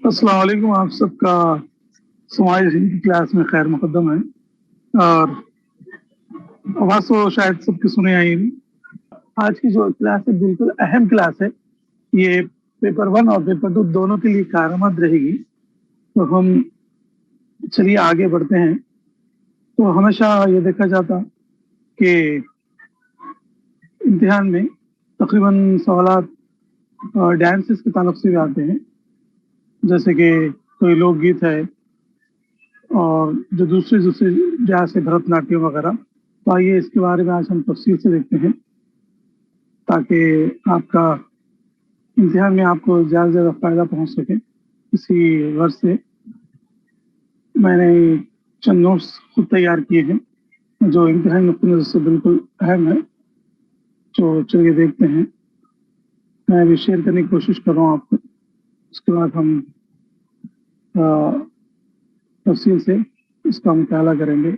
अस्सलाम वालेकुम। आप सबका समाज हिंदी क्लास में खैर मुकद्दम है। और आवाज़ तो शायद सबकी सुने आई नहीं। आज की जो क्लास है बिल्कुल अहम क्लास है। ये पेपर 1 और पेपर 2 दोनों के लिए कारआमद रहेगी। तो हम चलिए आगे बढ़ते हैं। तो हमेशा ये देखा जाता कि इम्तिहान में तकरीबन सवालात डांसेस के ताल्लुक से भी आते हैं, जैसे कि कोई लोकगीत है और जो दूसरे जैसे भरतनाट्यम वगैरह। तो आइए इसके बारे में आज हम तफसील से देखते हैं, ताकि आपका इम्तिहान में आपको ज़्यादा से ज़्यादा फ़ायदा पहुंच सके। इसी वर्ष से मैंने चंद नोट्स खुद तैयार किए हैं जो इम्तिहान नुक्ते नज़र से बिल्कुल अहम है। तो चलिए देखते हैं। मैं अभी शेयर करने की कोशिश कर रहा हूँ आपको। उसके बाद हम तफसील से इसका मुताला करेंगे।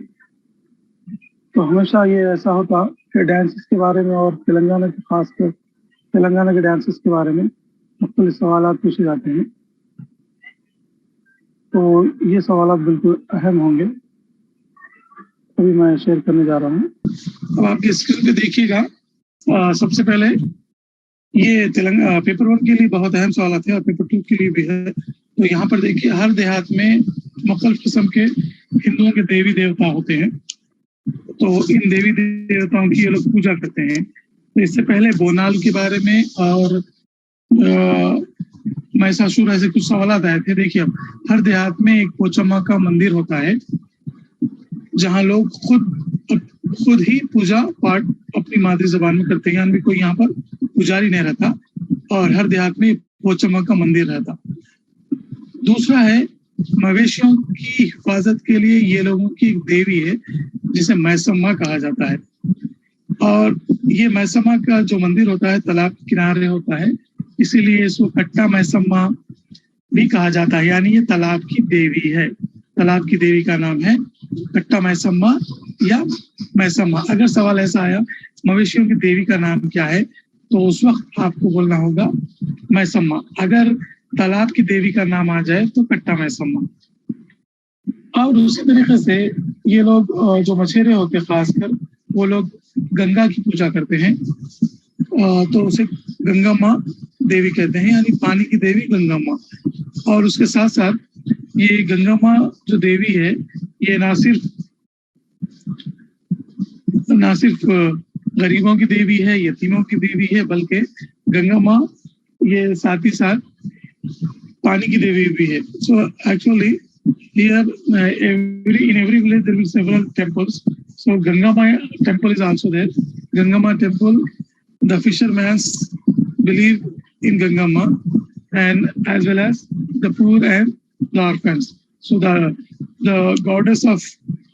तो हमेशा ये ऐसा होता कि डांसेस के बारे में और तेलंगाना के खासकर तेलंगाना के डांसेस के बारे में मुख्तलिफ सवालात पूछे जाते हैं। तो ये सवालात बिल्कुल अहम होंगे। अभी मैं शेयर करने जा रहा हूँ। अब आपकी स्क्रीन पे देखिएगा। सबसे पहले ये तेलंगाना पेपर 1 के लिए बहुत अहम सवालात है और पेपर 2 के लिए भी है। तो यहाँ पर देखिए, हर देहात में मुख्तलिफ किस्म के हिंदुओं के देवी देवता होते हैं। तो इन देवी देवताओं की ये लोग पूजा करते हैं। तो इससे पहले बोनाल के बारे में और महिषासुर ऐसे कुछ सवाल आए थे। देखिए, अब हर देहात में एक पोचम्मा का मंदिर होता है जहाँ लोग खुद ही पूजा पाठ अपनी मातृ जबान में करते हैं, यानी कोई यहाँ पर पुजारी नहीं रहता और हर देहात में पोचम्मा का मंदिर रहता। दूसरा है, मवेशियों की हिफाजत के लिए ये लोगों की एक देवी है जिसे मैसम्मा कहा जाता है। और ये मैसम्मा का जो मंदिर होता है तालाब के किनारे होता है, इसीलिए इसको कट्टा मैसम्मा भी कहा जाता है, यानी ये तालाब की देवी है। तालाब की देवी का नाम है कट्टा मैसम्मा या मैसम्मा। अगर सवाल ऐसा आया मवेशियों की देवी का नाम क्या है, तो उस वक्त आपको बोलना होगा मैसम्मा। अगर तालाब की देवी का नाम आ जाए तो कट्टा मैसम्मा। और उसी तरीके से ये लोग जो मछेरे होते हैं खासकर, वो लोग गंगा की पूजा करते हैं। तो उसे गंगा माँ देवी कहते हैं, यानी पानी की देवी गंगा माँ। और उसके साथ साथ ये गंगा माँ जो देवी है, ये ना सिर्फ गरीबों की देवी है, यतीमों की देवी है, बल्कि गंगा माँ ये साथ ही साथ पानी की देवी भी है। So actually here in every village there will be several temples. So Ganga Ma temple is also there. Ganga Ma temple, the fishermen believe in Ganga Ma, and as well as the poor and the orphans. So the goddess of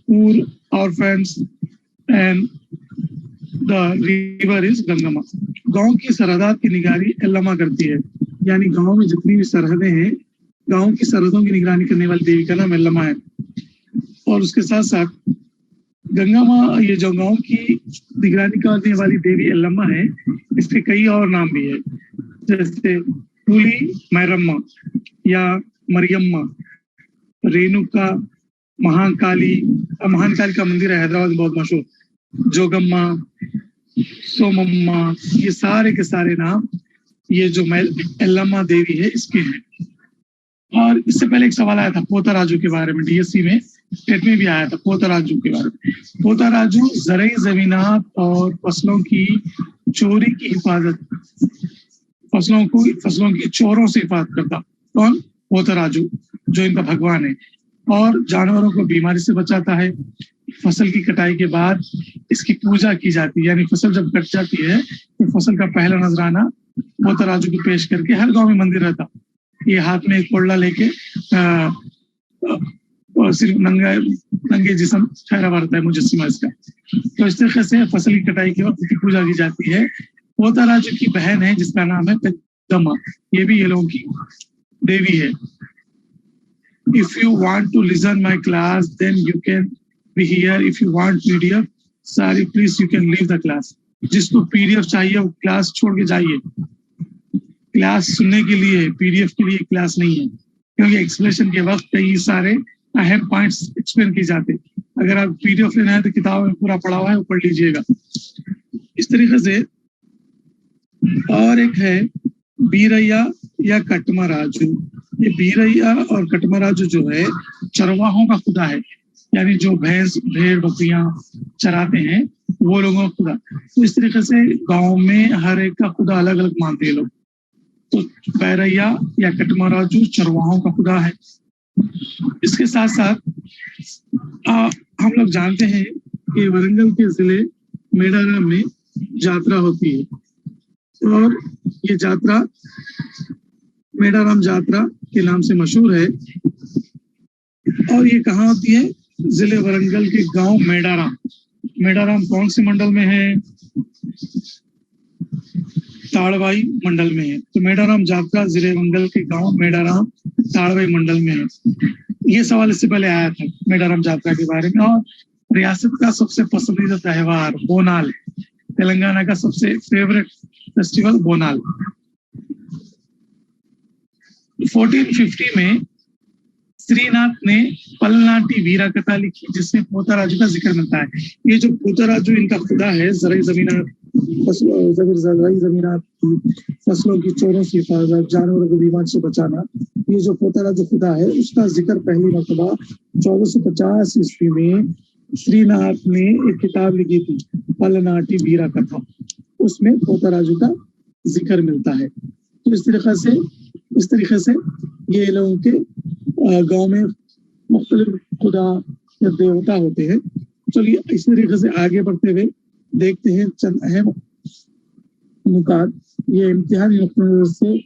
poor, orphans and the river is Ganga Ma. गांव की सरहदात की निगरानी एल्लमा करती है, यानी गांव में जितनी भी सरहदें हैं, गांव की सरहदों की निगरानी करने वाली देवी का नाम एल्लमा है। और उसके साथ साथ गंगा माँ, ये जो गांव की निगरानी करने वाली देवी एल्लमा है, इसके कई और नाम भी है, जैसे टूली मैरम्मा या मरियम्मा, रेणुका, महाकाली का मंदिर है हैदराबाद में बहुत मशहूर, जोगम्मा, सोमम्मा, ये सारे के सारे नाम ये जो एल्लमा देवी है इसके हैं। और इससे पहले एक सवाल आया था पोताराजू के बारे में, डीएससी में टेट में भी आया था पोताराजू के बारे में। पोताराजू ज़रई ज़मीनात और फसलों की चोरी की हिफाजत, फसलों की चोरों से हिफाजत करता। कौन? पोताराजू, जो इनका भगवान है। और जानवरों को बीमारी से बचाता है। फसल की कटाई के बाद इसकी पूजा की जाती है, यानी फसल जब कट जाती है तो फसल का पहला नजराना पोताराजू को पेश करके हर गांव में मंदिर रहता। ये हाथ में एक कोड़ला लेके सिर्फ नंगे जिस्म ठहरा रहता है मुजस्सिमा इसका। तो इस तरीके से फसल की कटाई के वक्त इसकी पूजा की जाती है। पोताराजू की बहन है जिसका नाम है पेद्दम्मा, ये भी ये लोगों की देवी है। If you want to listen my class, then you can be here. If you want PDF, sorry, please you can leave the class. जिसको PDF चाहिए वो क्लास छोड़ के जाइए. क्लास सुनने के लिए, PDF के लिए क्लास नहीं है, क्योंकि एक्सप्लेनेशन के वक्त कई सारे अहम पॉइंट्स एक्सप्लेन किए जाते. अगर आप PDF लेना है तो किताब में पूरा पढ़ा हुआ है, वो पढ़ लीजिएगा. इस तरीके से और एक है बीरैया या कटमराजू. ये बीरैया और कटमराजू जो है चरवाहों का खुदा है, यानी जो भैंस भेड़ बकरियां चराते हैं वो लोगों का खुदा. तो इस तरीके से गांव में हर एक का खुदा अलग अलग मानते हैं लोग. तो बैरैया या कटमराजू चरवाहों का खुदा है. इसके साथ साथ हम लोग जानते हैं कि वरंगल के जिले मेडाराम में यात्रा होती है, और ये यात्रा मेडाराम यात्रा के नाम से मशहूर है. और ये कहाँ होती है? जिले वरंगल के गांव मेडाराम. मेडाराम कौन से मंडल में है? ताड़वाई मंडल में है. तो मेडाराम यात्रा जिले वरंगल के गांव मेडाराम ताड़वाई मंडल में है. ये सवाल इससे पहले आया था मेडाराम यात्रा के बारे में. और रियासत का सबसे पसंदीदा त्योहार बोनाल है. तेलंगाना का सबसे फेवरेट फेस्टिवल बोनाल. 1450 में श्रीनाथ ने पलनाटी वीरा कथा लिखी, जिसमें पोताराजू का जिक्र मिलता है. ये जो पोताराजू इनका खुदा है, जराई जमीनात फसलों की चोरों से हिफाजत, जानवरों को बीमारी से बचाना, ये जो पोताराजू खुदा है उसका जिक्र पहली मरतबा 1450 ईस्वी में श्रीनाथ ने एक किताब लिखी थी, पलनाटी वीरा कथा. उसमें पोताराजू का जिक्र मिलता है. तो इस तरीके से ये लोगों के गांव में मुख्तलिफ खुदा या देवता होते हैं. चलिए इस तरीके से आगे बढ़ते हुए देखते हैं चंद अहम नुकात. ये इम्तिहानी नुक्ते नज़र से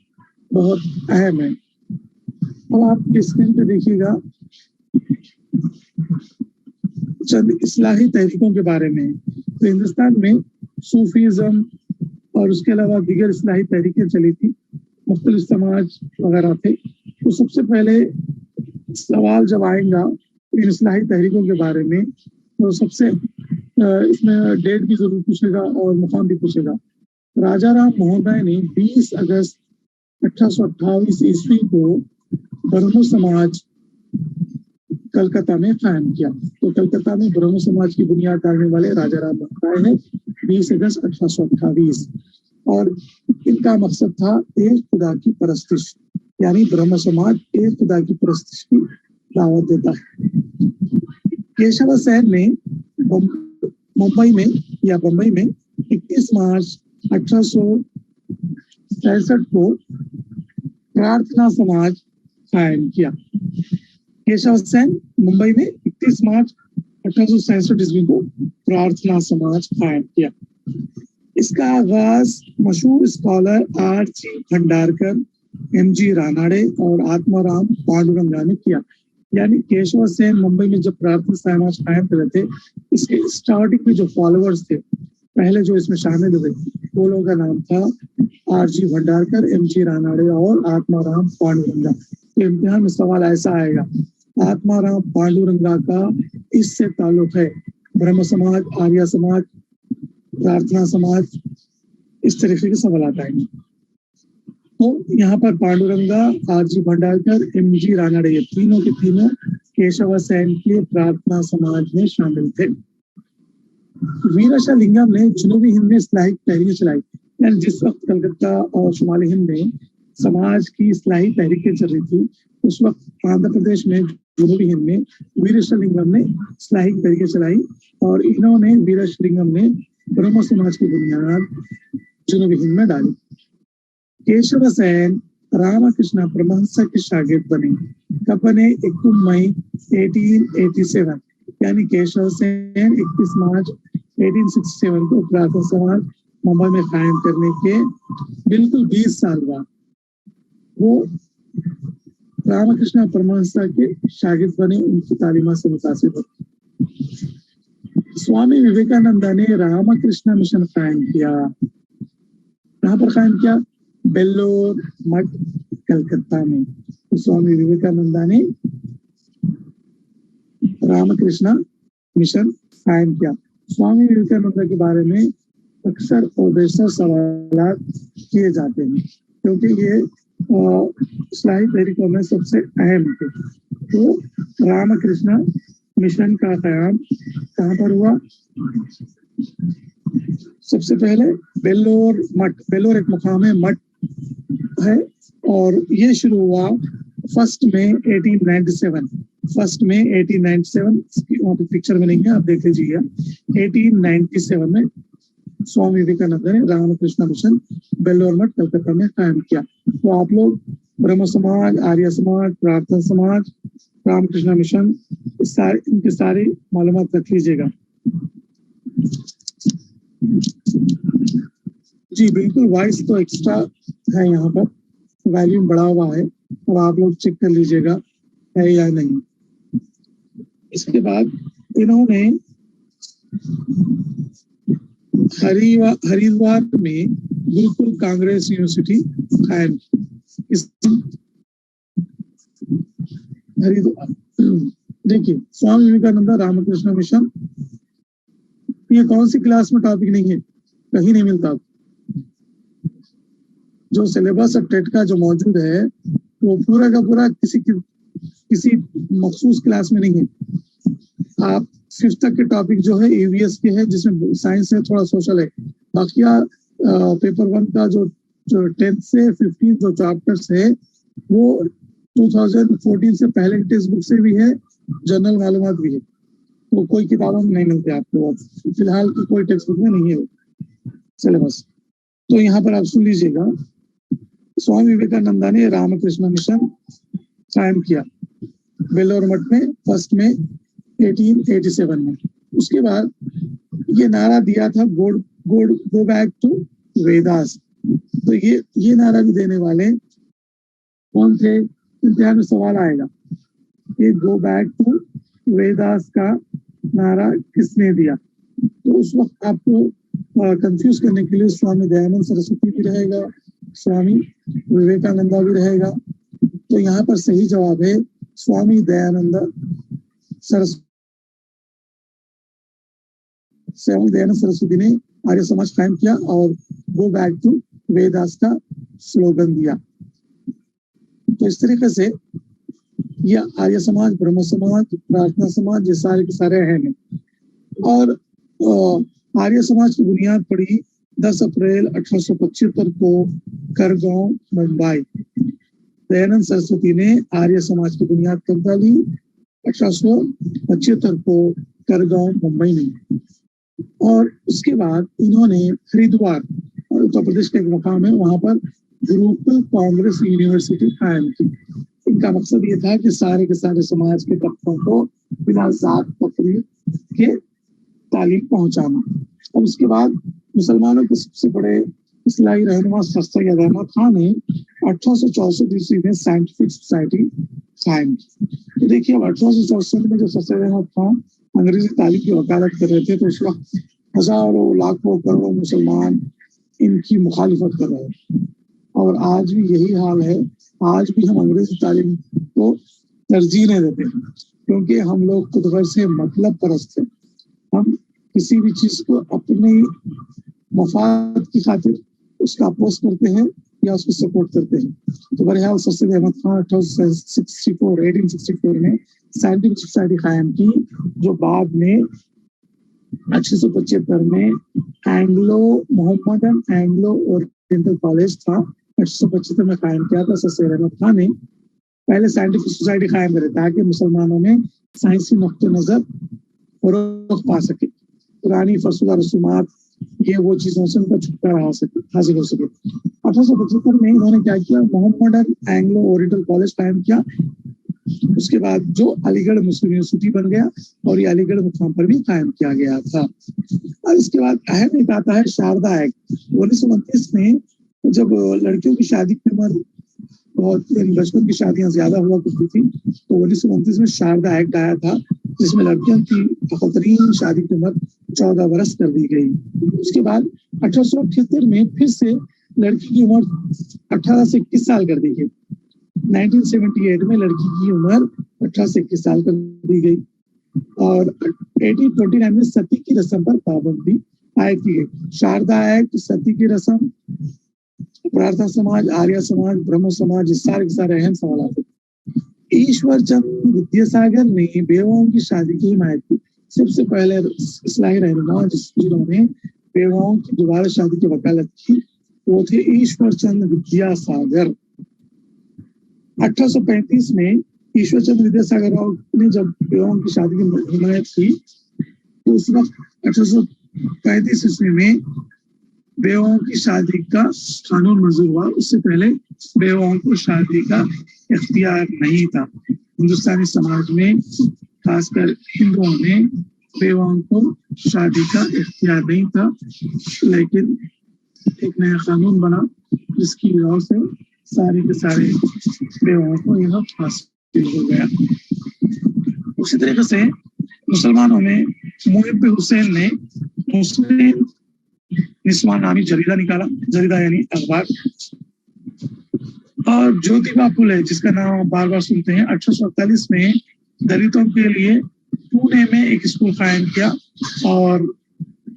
बहुत अहम है. अब आप स्क्रीन पे देखिएगा चंद इस्लाही तहरीकों के बारे में. तो हिंदुस्तान में सूफीज़म और उसके अलावा दीगर इस्लाही तहरीकें चली थी, मुख्तलिफ समाज वगैरह थे. तो सबसे पहले सवाल जब आएगा इन इस्लाही तहरीकों के बारे में, तो सबसे इसमें डेट भी जरूर पूछेगा और मुकाम भी पूछेगा. राजा राम मोहन राय ने 20 अगस्त 1828 ईस्वी को ब्रह्मो समाज कलकत्ता में कायम किया. तो कलकत्ता में ब्रह्मो समाज की बुनियाद डालने वाले राजा राम मोहन राय है 20 अगस्त 1828. और इनका मकसद था एक खुदा की परस्तिश, यानी ब्रह्म समाज एक खुदा की परस्तिश की दावत देता है. केशव सेन ने मुंबई में 21 मार्च 1863 को प्रार्थना समाज कायम किया. केशव सेन मुंबई में 31 मार्च 1863 ईस्वी को प्रार्थना समाज कायम किया. इसका आगाज मशहूर scholar R.G. Bhandarkar, M.G. Ranade और आत्माराम पांडुरंगा ने किया. यानी केशव सेन मुंबई में जब प्रार्थना समाज कायम कर रहे थे, इसके स्टार्टिंग में जो फॉलोअर्स थे, पहले जो इसमें शामिल हुए, वो लोगों का नाम था R.G. भंडारकर, M.G. रानाडे और आत्माराम पांडुरंगा. तो इम्तिहान में सवाल ऐसा आएगा, आत्माराम पांडुरंगा का इससे ताल्लुक है ब्रह्म समाज, आर्य समाज, प्रार्थना समाज, इस तरीके के सवाल आएंगे. तो यहाँ पर पांडुरंगा, R.G. भंडारकर, M.G. रानाडे, ये तीनों के तीनों केशव सेन के प्रार्थना समाज में शामिल थे. वीराशाह लिंगम ने जनूबी हिंद में इस्लाही तहरीकें चलाई. यानी जिस वक्त कलकत्ता और शुमाली हिंद में समाज की इस्लाही तहरीकें चल रही थी, उस वक्त आंध्र प्रदेश में जनूबी हिंद में वीराशाह लिंगम ने इस्लाही तहरीकें चलाई. और इन्होंने वीराशाह लिंगम ने ब्रह्म समाज की बुनियाद जनूबी हिंद में डाली. केशव सेन रामकृष्ण परमहंस के शागिर्द बने. कब बने? 21 मई 1887. यानी केशव सेन 21 मार्च 1867 को प्रार्थना समाज मुंबई में कायम करने के बिल्कुल 20 साल बाद वो रामकृष्ण परमहंस के शागिर्द बने, उनकी तालीमात से मुतासिर हुए. स्वामी विवेकानंद ने रामकृष्ण मिशन कायम किया. कहाँ पर कायम किया? बेल्लोर मठ, कलकत्ता में. तो स्वामी विवेकानंद ने रामकृष्ण मिशन कायम किया। स्वामी विवेकानंद के बारे में अक्सर और बेशतर सवाल किए जाते हैं क्योंकि ये इस्लाही तहरीकों में सबसे अहम थे। तो रामकृष्ण मिशन का क़याम कहाँ पर हुआ? सबसे पहले बेल्लोर मठ, बेल्लोर एक मुकाम है, मठ है, और ये शुरू हुआ 1 मई 1897। 1 मई 1897, वहाँ पे पिक्चर में नहीं है, आप देख लीजिएगा। 1897 में स्वामी विवेकानंद ने रामकृष्ण मिशन बेल्लोर मठ कलकत्ता में कायम किया। तो आप लोग ब्रह्म समाज, आर्य समाज, प्रार्थना समाज, रामकृष्ण मिशन, इनके सारी मालूमात रख लीजिएगा। जी बिल्कुल, वॉइस तो एक्स्ट्रा है, यहाँ पर वॉल्यूम बढ़ा हुआ है, और आप लोग चेक कर लीजिएगा है या नहीं। इसके बाद इन्होंने हरिद्वार में गुरुकुल कांग्रेस यूनिवर्सिटी कायम की। हरिद्वार, देखिए स्वामी विवेकानंद रामकृष्ण मिशन, ये कौन सी क्लास में टॉपिक नहीं है, कहीं नहीं मिलता। जो सिलेबस ऑफ टेट का जो मौजूद है वो पूरा का पूरा किसी मखसूस क्लास में नहीं है। आप 5th तक के टॉपिक जो है EVS के है, जिसमें साइंस है, थोड़ा सोशल है। बाकी पेपर 1 का जो 10th से 15 जो चैप्टर्स है वो 2014 से पहले की टेक्स्ट बुक से भी है, जनरल मालूमात भी है। तो कोई किताबों में नहीं मिलते आपको, फिलहाल की कोई टेक्स्ट बुक में नहीं है सिलेबस। तो यहाँ पर आप सुन लीजिएगा, स्वामी विवेकानंद ने रामकृष्ण मिशन कायम किया बेल्लोर मठ में 1 मई 1887 में। उसके बाद ये नारा दिया था, गो बैक टू वेदास। तो ये नारा भी देने वाले कौन थे? इम्तिहान में सवाल आएगा, ये गो बैक टू वेदास का नारा किसने दिया? तो उस वक्त आपको कंफ्यूज करने के लिए स्वामी दयानंद सरस्वती भी रहेगा, स्वामी विवेकानंदा भी रहेगा। तो यहाँ पर सही जवाब है स्वामी दयानंद सरस्वती ने आर्य समाज कायम किया और गो बैक टू वेदास का स्लोगन दिया। तो इस तरीके से ये आर्य समाज, ब्रह्म समाज, प्रार्थना समाज, ये सारे के सारे हैं। और आर्य समाज की बुनियाद पड़ी 10 अप्रैल 1875 को करगांव, मुंबई। दयानंद सरस्वती ने आर्य समाज की बुनियाद कब डाली? 1875 को करगांव, मुंबई में। और उसके बाद इन्होंने हरिद्वार, उत्तर प्रदेश का एक मुकाम है, वहां पर गुरुकुल कांग्रेस यूनिवर्सिटी कायम की। इनका मकसद ये था कि सारे के सारे समाज के तबकों को बिना जात तकलीफ के तालीम पहुंचाना। और उसके बाद मुसलमानों के सबसे बड़े इस्लाही रहनुमा सर सैयद अहमद खान ने 1864 ईस्वी में साइंटिफिक सोसाइटी कायम की। तो देखिए, अब 1864 में जो सर सैयद अहमद खान अंग्रेजी तालीम की वकालत कर रहे थे, तो उस वक्त हजारों, लाखों, करोड़ों मुसलमान इनकी मुखालिफत कर रहे हैं। और आज भी यही हाल है। आज भी हम अंग्रेजी तालीम को तरजीह नहीं देते हैं, क्योंकि हम लोग खुद घर से मतलब परस्त हैं। हम किसी भी चीज को अपनी मफाद की खातिर उसका अपोज करते हैं या उसको सपोर्ट करते हैं। तो बहरहाल सर सैयद अहमद खान 1864 में साइंटिफिक सोसाइटी कायम की, जो बाद में 1875 में Anglo Mohammedan Anglo oriental college था, 1875 में कायम किया था सर सैयद अहमद खान ने। पहले साइंटिफिक सोसाइटी कायम करे ताकि मुसलमानों में साइंसी नुक्ते नजर फरोग पा सके, पुरानी फरसुदा रसूमात, ये वो चीजों से उनका छुटकारा हासिल हो सके। 1875 में इन्होंने क्या किया? मोहम्मदन एंग्लो ओरिएंटल कॉलेज कायम किया। उसके बाद जो अलीगढ़ मुस्लिम यूनिवर्सिटी बन गया, और ये अलीगढ़ मुकाम पर भी कायम किया गया था। और इसके बाद अहम एक आता है शारदा एक्ट। 1929 में जब लड़कियों की शादी की उम्र बहुत, बचपन की शादियां ज्यादा हुआ करती थी, तो 1929 में शारदा एक्ट आया था, जिसमें लड़कियों की बेहतरीन शादी की उम्र 14 बरस कर दी गई। उसके बाद 1878 में फिर से लड़की की उम्र 18 से 21 साल कर दी गई। 1978 में लड़की की उम्र 18 से 21 साल कर दी गई। और 1829 में सती की रस्म पर पाबंदी आयद की गई। शारदा एक्ट, सती की रस्म, प्रार्थना समाज, आर्य समाज, ब्रह्म समाज, इस सारे के सारे अहम सवाल थे। ईश्वर चंद्र विद्यासागर ने बेवाओं की शादी की हिमायत की। सबसे पहले इस्लाही रहनुमा जिन्होंने बेवाओं की दोबारा शादी की वकालत की वो थे ईश्वर चंद्र विद्यासागर। 1835 में ईश्वर चंद्र विद्यासागर राव ने जब बेवाओं की शादी की हिमायत की तो उस वक्त 1835 ईस्वी में बेवाओं की शादी का कानून मंजूर हुआ। उससे पहले बेवाओं को शादी का इख्तियार नहीं था। हिंदुस्तानी समाज में खासकर हिंदुओं में बेवाओं को शादी का इख्तियार नहीं था, लेकिन एक नया कानून बना जिसकी वजह से सारे के सारे बेवाओं को यह हासिल हो गया। उसी तरीके से मुसलमानों में मुहिब हुसैन ने मुस्लिम निस्वान नामी जरीदा निकाला, जरीदा यानी अखबार। और ज्योतिबा फुले जिसका नाम बार बार सुनते हैं, 1848 में दलितों के लिए पुणे में एक स्कूल कायम किया और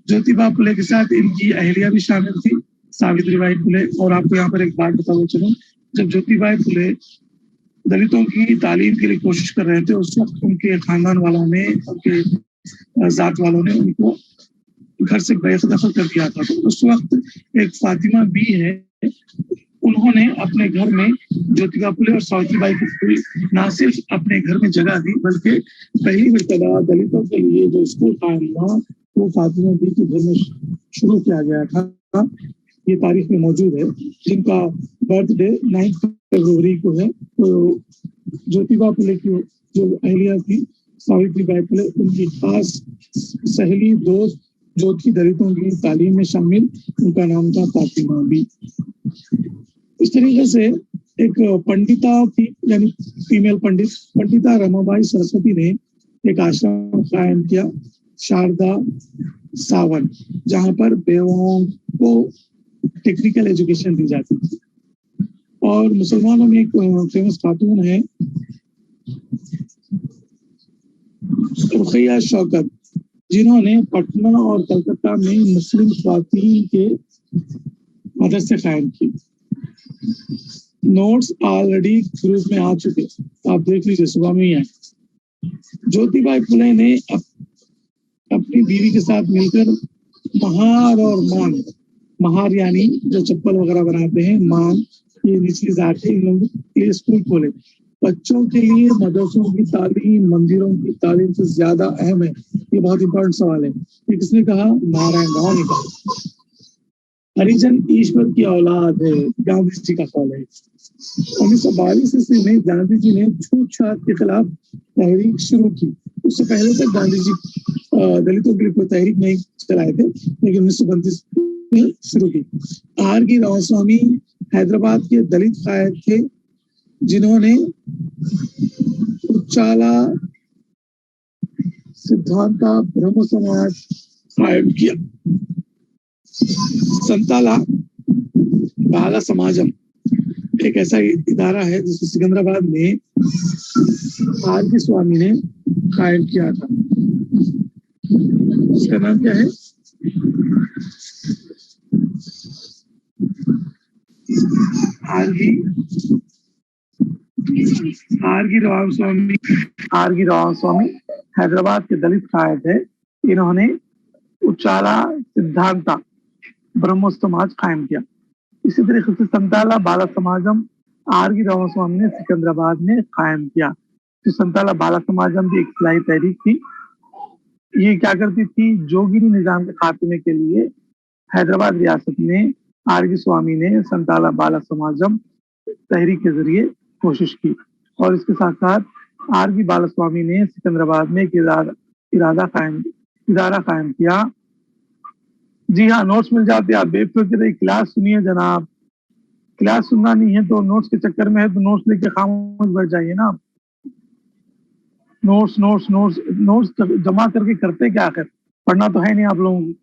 ज्योतिबा फुले के साथ इनकी अहलिया भी शामिल थी, सावित्रीबाई फुले। और आपको यहाँ पर एक बात बताओ चलो, जब ज्योतिबा फुले दलितों की तालीम के लिए कोशिश कर रहे थे उस वक्त उनके खानदान वालों ने, उनके जात वालों ने उनको घर से बेदखल कर दिया था। तो उस वक्त एक फातिमा बी है, उन्होंने अपने घर में ज्योतिबा फुले और सावित्रीबाई फुले न सिर्फ अपने घर में जगह दी बल्कि पहली मर्तबा दलितों के लिए जो स्कूल कायम हुआ वो फातिमा बी के घर में शुरू किया गया था। ये तारीख में मौजूद है, जिनका बर्थडे 9 फरवरी को है। तो ज्योतिबा फुले की जो अहलिया थी सावित्रीबाई फुले, उनकी खास सहेली दोस्त जो थी दलितों की तालीम में शामिल, उनका नाम था फातिमा बी। इस तरीके से एक पंडिता थी, यानी फीमेल पंडित, पंडिता रमाबाई सरस्वती ने एक आश्रम कायम किया, शारदा सावन, जहां पर बेवाओं को टेक्निकल एजुकेशन दी जाती थी। और मुसलमानों में एक फेमस खातून है रुखैया शौकत, जिन्होंने पटना और कलकत्ता में मुस्लिम ख्वातीन के मदरसे कायम किए। नोट्स ऑलरेडी ग्रुप में आ चुके, आप देख लीजिए, सुबह में ही आए। ज्योतिबा फुले ने अपनी बीवी के साथ मिलकर महार और मान, महार यानी जो चप्पल वगैरह बनाते हैं, मान ये निचली जात है, इन लोगों के लिए स्कूल खोले। बच्चों के लिए मदरसों की तालीम मंदिरों की तालीम से ज्यादा अहम है, ये बहुत इंपॉर्टेंट सवाल है। ये किसने कहा? नारायण राव ने कहा। हरिजन ईश्वर की औलाद है, गांधी जी का कॉल है। 1942 ईस्वी में गांधी जी ने छूतछात के खिलाफ तहरीक शुरू की। उससे पहले तक गांधी जी दलितों के लिए कोई तहरीक नहीं चलाए थे, लेकिन 1932 में शुरू की। आर.गी. रामास्वामी हैदराबाद के दलित कायद थे, जिन्होंने उच्चाला सिद्धांता ब्रह्म समाज कायम किया। संताला बाला समाजम एक ऐसा इदारा है जिसे सिकंदराबाद में आर.गी. स्वामी ने कायम किया था। उसका नाम क्या है? आर.गी. रामास्वामी। आर.गी. रामास्वामी हैदराबाद के दलित कायद है। इन्होंने उच्चाला सिद्धांता ब्रह्म समाज कायम किया। इसी तरीके से संताला बाला समाजम आर.गी. रामास्वामी ने सिकंदराबाद में कायम किया। तो संताला बाला समाजम भी एक इस्लाही तहरीक थी। ये क्या करती थी? जोगिनी निजाम के खात्मे के लिए हैदराबाद रियासत में आर.गी. स्वामी ने संताला बाला समाजम तहरीक के जरिए कोशिश की। और इसके साथ साथ आर.गी. बाला स्वामी ने सिकंदराबाद में एक इदारा कायम किया। जी हाँ, नोट्स मिल जाते हैं, आप बेफिक्र क्लास सुनिए जनाब। क्लास सुनना नहीं है तो नोट्स के चक्कर में है तो नोट्स लेके खामोश बैठ जाइए ना। नोट्स नोट्स नोट्स नोट्स जमा करके करते क्या आखिर? पढ़ना तो है नहीं आप लोगों को।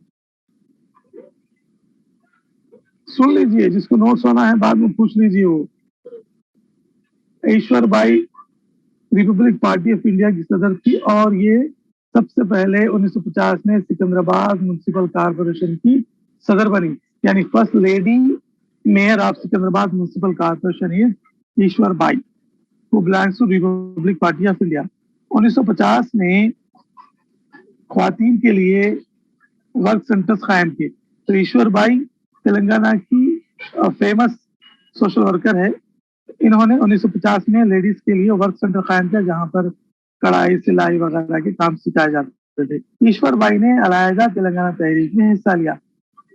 सुन लीजिए, जिसको नोट्स होना है बाद में पूछ लीजिए। वो Ishwar Bai republic party of India की सदर थी और ये सबसे पहले 1950 में सिकंदराबाद म्युनिसिपल कॉर्पोरेशन की सदर बनी, यानी first lady mayor of Secunderabad municipal corporation is Ishwar Bai, who belongs to Republic party of India. 1950 में ख्वातीन के लिए वर्क सेंटर्स कायम किए। तो ईश्वर बाई तेलंगाना की फेमस सोशल वर्कर है। इन्होंने 1950 में लेडीज के लिए वर्क सेंटर कायम किया, जहां पर कढ़ाई सिलाई वगैरह के काम सिखाए जाते थे। ईश्वर बाई ने अलहदा तेलंगाना तहरीक में हिस्सा लिया।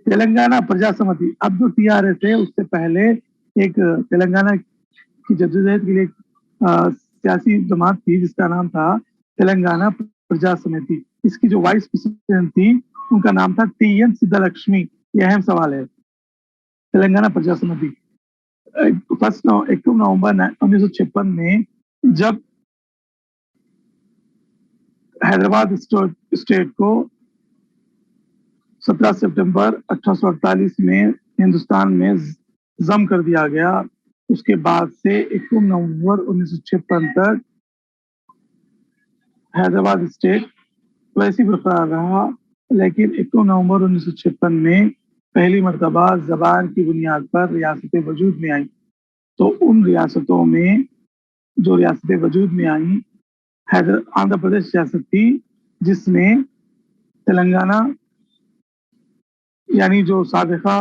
तेलंगाना प्रजा समिति, अब जो टीआरएस है, उससे पहले एक तेलंगाना की जद्दोजहद के लिए सियासी जमात थी जिसका नाम था तेलंगाना प्रजा समिति। इसकी जो वाइस प्रेसिडेंट थी उनका नाम था टी.एन. सिद्धलक्ष्मी। यह अहम सवाल है। तेलंगाना प्रजा समिति 1 नवंबर 1956 में जब हैदराबाद स्टेट को 17 सितंबर 1848 में हिंदुस्तान में जम कर दिया गया, उसके बाद से 1 नवंबर 1956 तक हैदराबाद स्टेट वैसी बरकरार रहा। लेकिन 1 नवंबर 1956 में पहली मर्तबा जबान की बुनियाद पर रियासतें वजूद में आई। तो उन रियासतों में जो रियासतें वजूद में आई, आंध्र प्रदेश रियासत थी, जिसमें तेलंगाना यानी जो साबिका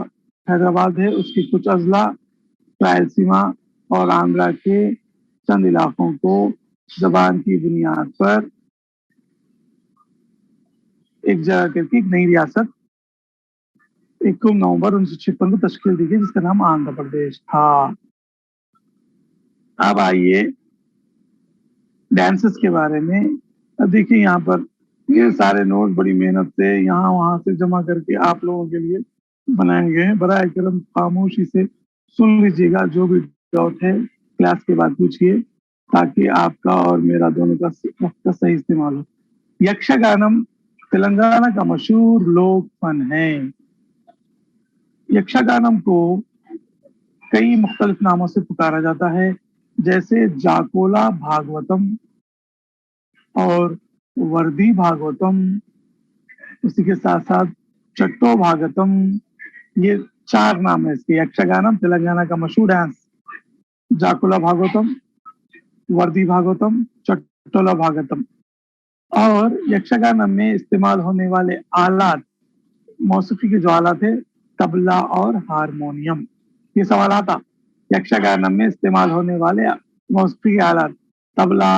हैदराबाद है उसकी कुछ अजला, रायलसीमा और आंध्रा के चंद इलाकों को जबान की बुनियाद पर एक जगह करके एक नई रियासत 1 नवंबर 1956 को तश्कील दी गई, जिसका नाम आंध्र प्रदेश था। अब आइए डांसेस के बारे में। अब देखिए यहाँ पर ये सारे नोट बड़ी मेहनत से यहाँ वहां से जमा करके आप लोगों के लिए बनाए गए हैं। बराए करम खामोशी से सुन लीजिएगा, जो भी डाउट है क्लास के बाद पूछिए, ताकि आपका और मेरा दोनों का वक्त का सही इस्तेमाल हो। यक्षगानम तेलंगाना का मशहूर लोक फन है। यक्षगानम को कई मुख्तलिफ नामों से पुकारा जाता है, जैसे जाकोला भागवतम और वर्दी भागवतम, उसी के साथ साथ चट्टो भागवतम। ये 4 नाम है इसके। यक्षगानम तेलंगाना का मशहूर डांस, जाकोला भागवतम, वर्दी भागवतम, चट्टोला भागवतम। और यक्षगानम में इस्तेमाल होने वाले आलात, मौसीकी के जो आलात है, तबला और हारमोनियम। ये सवाल आता, यक्षगानम में इस्तेमाल होने वाले मौसीकी के आलात, तबला,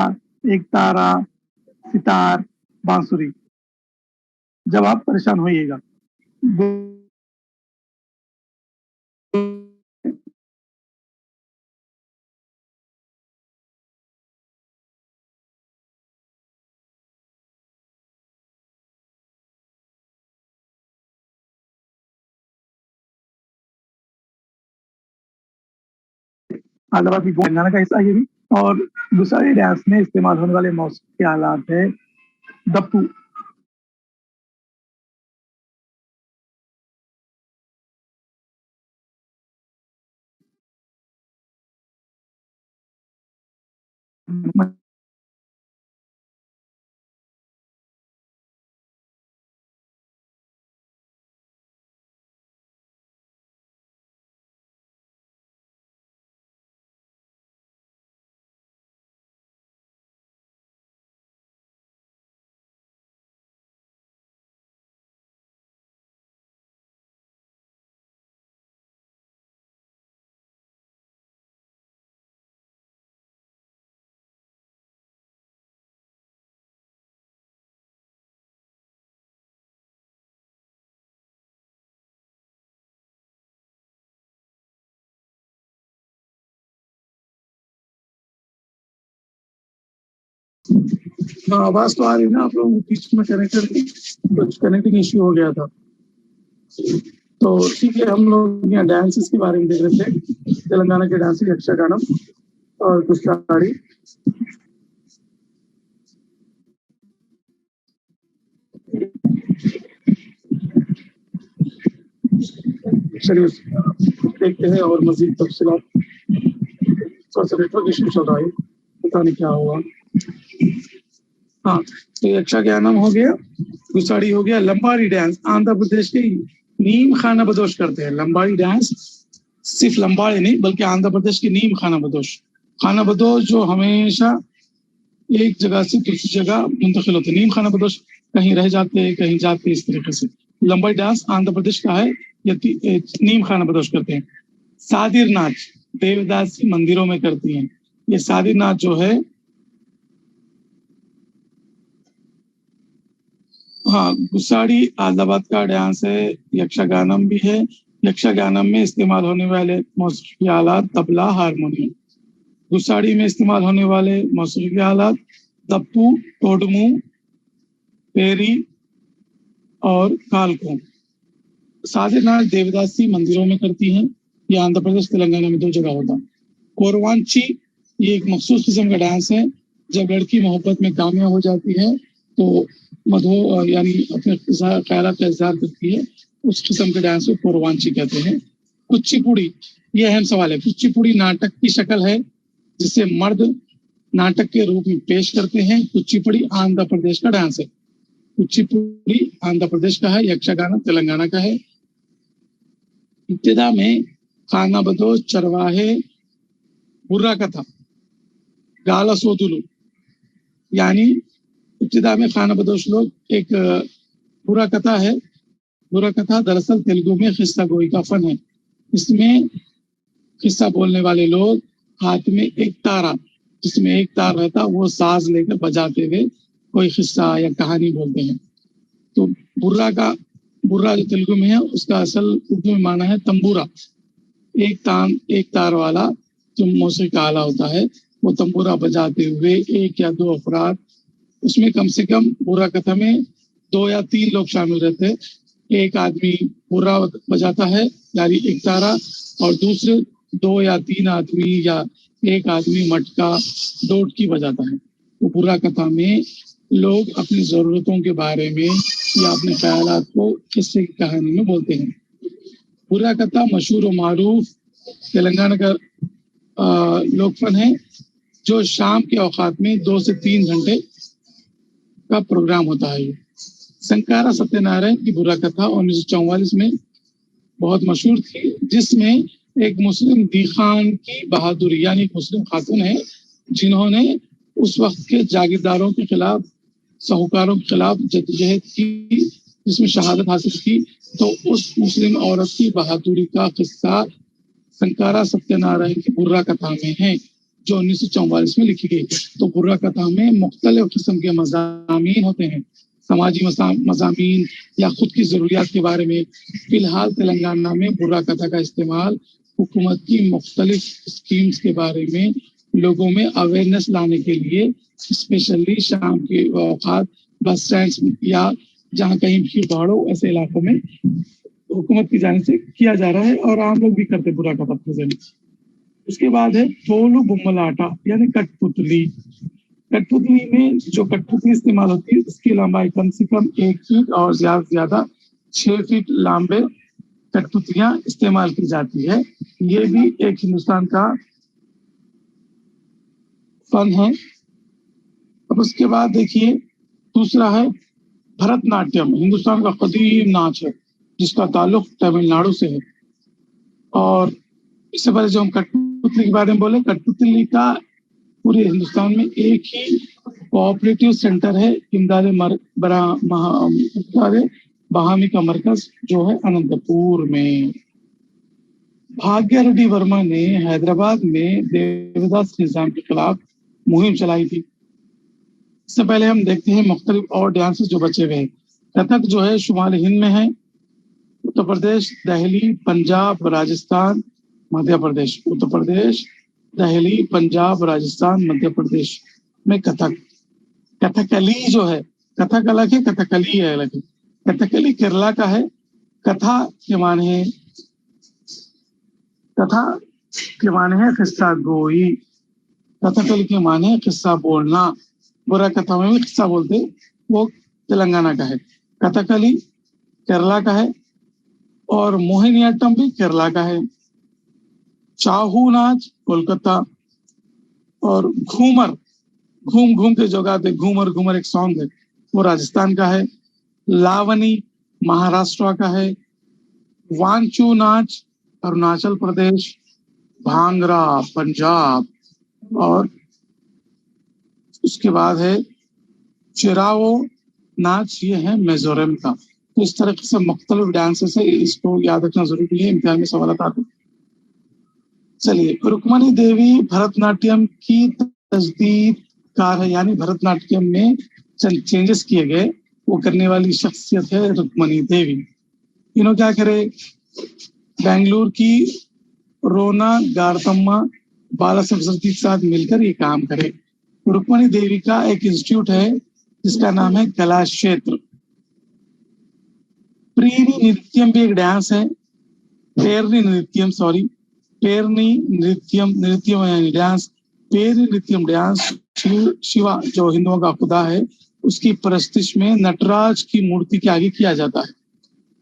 एक तारा, सितार, बांसुरी। जब आप परेशान होइएगा हैदराबाद की तेलंगाना का हिस्सा ये भी। और दूसरा डांस में इस्तेमाल होने वाले मौसीकी के आलात है दप्पू। हाँ, आवाज तो आ रही है ना आप लोगों को? बीच में कुछ कनेक्टिंग इश्यू हो गया था। तो ठीक है, हम लोग यहाँ डांसेस के बारे में देख रहे थे, तेलंगाना के डांस, यक्षगानम और कुश्ताड़ी। चलिए देखते हैं और मजीद तफसीलात। थोड़ा सा नेटवर्क इश्यू चल रहा है, पता नहीं क्या हुआ। हाँ, तो यक्षगानम हो गया, गुसाड़ी हो गया। लंबाड़ी डांस आंध्र प्रदेश के नीम खाना बदोश करते हैं। लंबाड़ी डांस सिर्फ लंबाड़ी नहीं बल्कि आंध्र प्रदेश के नीम खाना बदोश जो हमेशा एक जगह से दूसरी जगह मुंतकिल होते हैं। नीम खाना बदोश कहीं रह जाते हैं, कहीं जाते हैं, इस तरीके से। लंबाड़ी डांस आंध्र प्रदेश का है, नीम खाना बदोश करते हैं। सादिर नाच देवदासी मंदिरों में करती हैं। ये सादिर नाच जो है, हाँ, गुसाड़ी आदिलाबाद का डांस है। यक्षगानम भी है। यक्षगानम में इस्तेमाल होने वाले मौसीकी आलात तबला, हारमोनियम। गुसाड़ी में इस्तेमाल होने वाले मौसीकी आलात दप्पू, टोडमू, पेरी और कालकों। साधनाथ देवदासी मंदिरों में करती हैं। ये आंध्र प्रदेश तेलंगाना में 2 जगह होता है। कोरवांची ये एक मखसूस किस्म का डांस है। जब लड़की मोहब्बत में कामयाब हो जाती है तो मधो यानी अपने ख्यालात का इजहार करती है, उस किस्म के डांस को कोरवांची कहते हैं। कुचिपुड़ी, ये अहम सवाल है। कुचिपुड़ी नाटक की शक्ल है जिसे मर्द नाटक के रूप में पेश करते हैं। कुचिपुड़ी आंध्र प्रदेश का डांस है। कुचिपुड़ी आंध्र प्रदेश का है, यक्षगान तेलंगाना का है। इब्तिदा में खाना बदो, चरवाहे, बुर्रा कथा, गाला सोदुलू, यानी इब्तिदा में खाना बदोश लोग एक बुरा कथा है। बुरा कथा दरअसल तेलुगु में किस्सा गोई का फन है। इसमें किस्सा बोलने वाले लोग हाथ में एक तारा, जिसमें एक तार रहता, वो साज लेकर बजाते हुए कोई किस्सा या कहानी बोलते हैं। तो बुर्रा जो तेलुगु में है उसका असल उर्दू में माना है तंबूरा। एक तार वाला जो मौसीकी का आला होता है, वो तंबूरा बजाते हुए 1 या 2 अफराद, उसमें कम से कम बुर्रा कथा में 2 या 3 लोग शामिल रहते हैं। एक आदमी बुर्रा बजाता है यानी एक तारा, और दूसरे 2 या 3 आदमी या एक आदमी मटका, डोटकी बजाता है। तो बुर्रा कथा में लोग अपनी जरूरतों के बारे में या अपने ख्यालात को किस्से की कहानी में बोलते हैं। बुर्रा कथा मशहूर और मारूफ तेलंगाना का लोक फन है, जो शाम के औकात में 2 से 3 घंटे का प्रोग्राम होता है। संकारा सत्यनारायण की बुर्रा कथा 1944 में बहुत मशहूर थी, जिसमें एक मुस्लिम दीखान की बहादुरी, यानी मुस्लिम खातून है जिन्होंने उस वक्त के जागीरदारों के खिलाफ, साहूकारों के खिलाफ जद्दोजहद की, जिसमें शहादत हासिल की। तो उस मुस्लिम औरत की बहादुरी का किस्सा संकारा सत्यनारायण की बुर्रा कथा में है, जो 1944 में लिखी गई। तो बुर्रा कथा में मुख्तलिफ किस्म के मज़ामीन होते हैं, समाजी मज़ामीन या खुद की ज़रूरियात के बारे में। फिलहाल तेलंगाना में बुर्रा कथा का इस्तेमाल हुकूमत की मुख्तलिफ स्कीम्स के बारे में लोगों में अवेयरनेस लाने के लिए, स्पेशली शाम के औकात बस स्टैंड या जहाँ कहीं भीड़ भाड़ हो ऐसे इलाकों में हुकूमत की जाने से किया जा रहा है, और आम लोग भी करते बुर्रा कथा प्रेजेंट। उसके बाद है तोलू बुम्मलाटा यानी कठपुतली। कठपुतली में जो कठपुतली इस्तेमाल होती है उसकी लंबाई कम से कम 1 फीट और ज्यादा से ज्यादा 6 फीट लंबे कठपुतलियां इस्तेमाल की जाती है। ये भी एक हिंदुस्तान का फन है। अब उसके बाद देखिए दूसरा है भरतनाट्यम। हिंदुस्तान का कदीम नाच है जिसका ताल्लुक तमिलनाडु से है। और इससे पहले जो हम कठपुतली के बारे में बोले, कठपुतली का पूरे हिंदुस्तान में एक ही कोऑपरेटिव सेंटर है, इमदाद बहामी का मरकज जो है अनंतपुर में। भाग्य रेड्डी वर्मा ने हैदराबाद में देवदास निजाम के खिलाफ मुहिम चलाई थी। इससे पहले हम देखते हैं मुख्तलिफ और डांसेस जो बचे हुए हैं। कथक जो है शुमाली हिंद में है, उत्तर प्रदेश, दिल्ली, पंजाब, राजस्थान, मध्य प्रदेश। उत्तर प्रदेश, दिल्ली, पंजाब, राजस्थान, मध्य प्रदेश में कथक। कथकली जो है, कथक अलग है, कथकली अलग है। कथकली केरला का है। कथा के माने है किस्सा गोई। कथकली के माने है किस्सा बोलना। बुरा कथा में भी किस्सा बोलते, वो तेलंगाना का है। कथकली केरला का है, और मोहिनीअट्टम भी केरला का है। चाहू नाच कोलकाता, और घूमर घूम घूम के जो गाते, घूमर घूमर एक सॉन्ग है, वो राजस्थान का है। लावनी महाराष्ट्र का है। वांचू नाच अरुणाचल प्रदेश। भांगड़ा पंजाब। और उसके बाद है चिराओ नाच, ये है मिजोरम का। तो इस तरह से मुख्तलिफ डांसेस है, इसको याद रखना जरूरी है, इम्तिहान में सवाल आते हैं। चलिए, रुक्मणी देवी भरतनाट्यम की तजदीद कार है, यानी भरतनाट्यम में चेंजेस किए गए वो करने वाली शख्सियत है रुक्मणी देवी। इन्होंने क्या करे, बेंगलुरु की रोना गारतम्मा बाला सरस्वती के साथ मिलकर ये काम करे। रुक्मणी देवी का एक इंस्टीट्यूट है जिसका नाम है कला क्षेत्र। प्रीनी नृत्यम भी एक डांस है। पेरनी नृत्यम, सॉरी, पेरनी नृत्यम, नृत्यम यानी डांस। पेरनी नृत्यम डांस शिवा जो हिंदुओं का खुदा है उसकी परस्तिश में नटराज की मूर्ति के आगे किया जाता है।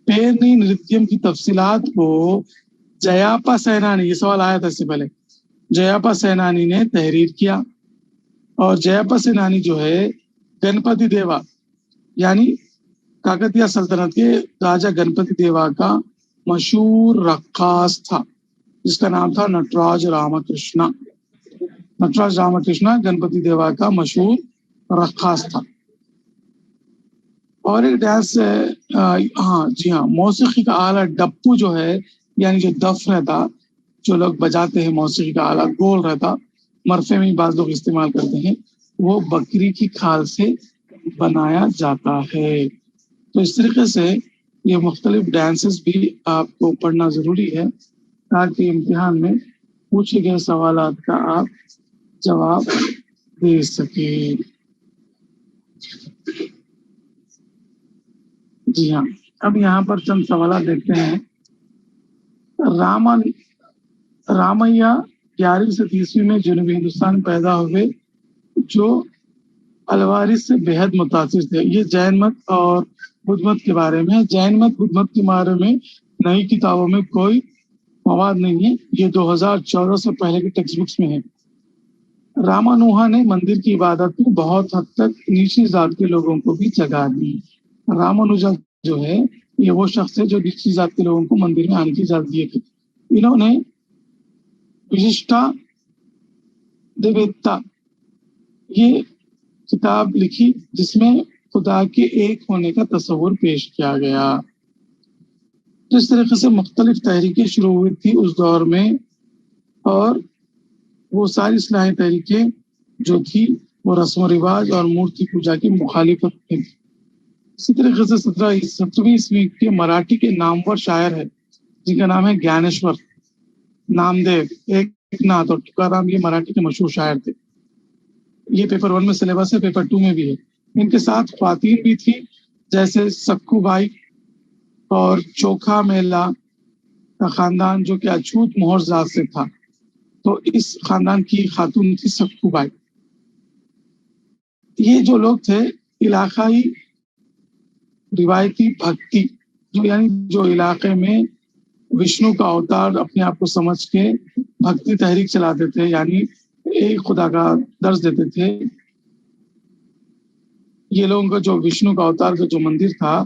पेरनी नृत्यम की तफसीलात को जयापा सेनानी, ये सवाल आया था इससे पहले, जयापा सेनानी ने तहरीर किया। और जयापा सेनानी जो है गणपति देवा यानी काकतीय सल्तनत के राजा गणपति देवा का मशहूर रक्कास था जिसका नाम था नटराज रामकृष्णा। नटराज रामकृष्णा गणपति देवा का मशहूर रक्कास था। और एक डांस हाँ जी हाँ, मौसीकी का आला डप्पू जो है, यानी जो दफ रहता, जो लोग बजाते हैं, मौसीकी का आला गोल रहता, मरफे में बाज लोग इस्तेमाल करते हैं, वो बकरी की खाल से बनाया जाता है। तो इस तरीके से ये मुख्तलिफ डांसेस भी आपको पढ़ना जरूरी है ताकि इम्तिहान में पूछे गए सवालात का आप जवाब दे सके। जी हाँ, अब यहाँ पर चंद सवाल देखते हैं। रामैया 11वीं से 30वीं में जनूबी हिंदुस्तान में पैदा हुए जो अलवारिस से बेहद मुतासिर थे। ये जैन मत और बुद्ध मत के बारे में है। जैन मत बुद्ध मत के बारे में नई किताबों में कोई मवाद नहीं है, ये 2014 से पहले के टेक्स्ट बुक्स में है। रामानुहा ने मंदिर की इबादत में बहुत हद तक नीची जात के लोगों को भी जगा दी। रामानुजा जो है ये वो शख्स है जो नीची जात के लोगों को मंदिर में आने की इजाजत दिए थे। इन्होंने विशिष्टा देवेत्ता ये किताब लिखी जिसमें खुदा के एक होने का तस्वुर पेश किया गया। जिस तरीके से मुख्तलिफ तहरीकें शुरू हुई थी उस दौर में, और वो सारी इस्लाही तहरीकें जो थी वो रस्म रिवाज और मूर्ति पूजा की मुखालिफत में थी। इसी तरीके से 17वीं ईस्वी के मराठी के नामवर शायर है जिनका नाम है ज्ञानेश्वर नामदेव एकनाथ और तुकाराम, ये मराठी के मशहूर शायर थे। ये पेपर 1 में सिलेबस है, पेपर 2 में भी है। इनके साथ ख्वातीन भी थी जैसे सक्कूबाई और चोखा मेला का खानदान जो कि अछूत मोहर जात से था। तो इस खानदान की खातून थी सक्कूबाई। ये जो लोग थे इलाकाई रिवायती भक्ति, जो यानी जो इलाके में विष्णु का अवतार अपने आप को समझ के भक्ति तहरीक चलाते थे, यानी एक खुदा का दर्ज देते थे। ये लोगों का जो विष्णु का अवतार का जो मंदिर था